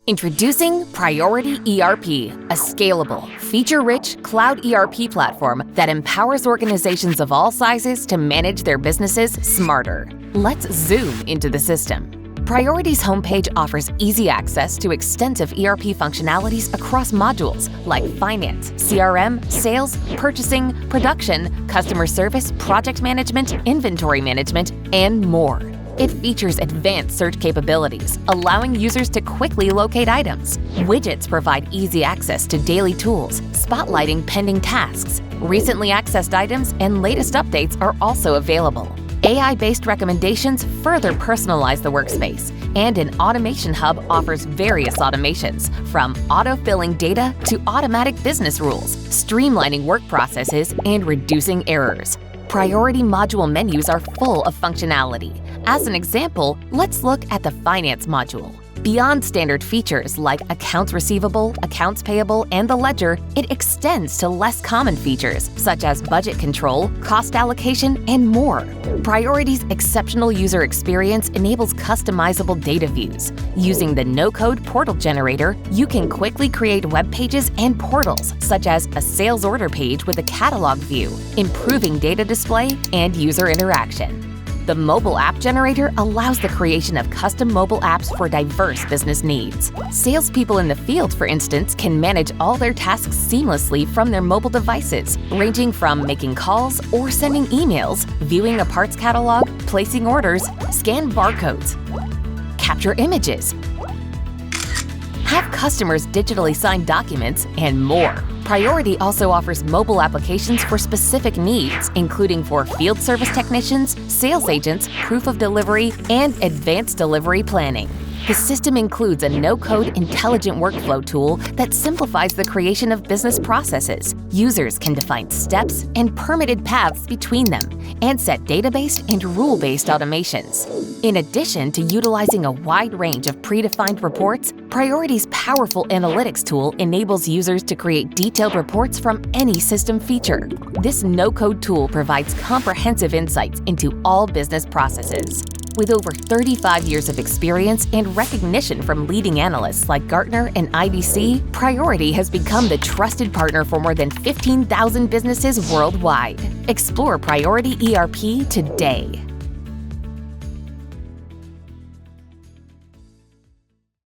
Introducing Priority ERP, a scalable, feature-rich cloud ERP platform that empowers organizations of all sizes to manage their businesses smarter. Let's zoom into the system. Priority's homepage offers easy access to extensive ERP functionalities across modules like finance, CRM, sales, purchasing, production, customer service, project management, inventory management, and more. It features advanced search capabilities, allowing users to quickly locate items. Widgets provide easy access to daily tools, spotlighting pending tasks. Recently accessed items and latest updates are also available. AI-based recommendations further personalize the workspace, and an automation hub offers various automations, from auto-filling data to automatic business rules, streamlining work processes and reducing errors. Priority module menus are full of functionality. As an example, let's look at the Finance module. Beyond standard features like accounts receivable, accounts payable, and the ledger, it extends to less common features such as budget control, cost allocation, and more. Priority's exceptional user experience enables customizable data views. Using the no-code portal generator, you can quickly create web pages and portals, such as a sales order page with a catalog view, improving data display and user interaction. The mobile app generator allows the creation of custom mobile apps for diverse business needs. Salespeople in the field, for instance, can manage all their tasks seamlessly from their mobile devices, ranging from making calls or sending emails, viewing a parts catalog, placing orders, scan barcodes, capture images, have customers digitally sign documents, and more. Priority also offers mobile applications for specific needs, including for field service technicians, sales agents, proof of delivery, and advanced delivery planning. The system includes a no-code intelligent workflow tool that simplifies the creation of business processes. Users can define steps and permitted paths between them, and set database and rule-based automations. In addition to utilizing a wide range of predefined reports, Priority's powerful analytics tool enables users to create detailed reports from any system feature. This no-code tool provides comprehensive insights into all business processes. With over 35 years of experience and recognition from leading analysts like Gartner and IDC, Priority has become the trusted partner for more than 15,000 businesses worldwide. Explore Priority ERP today.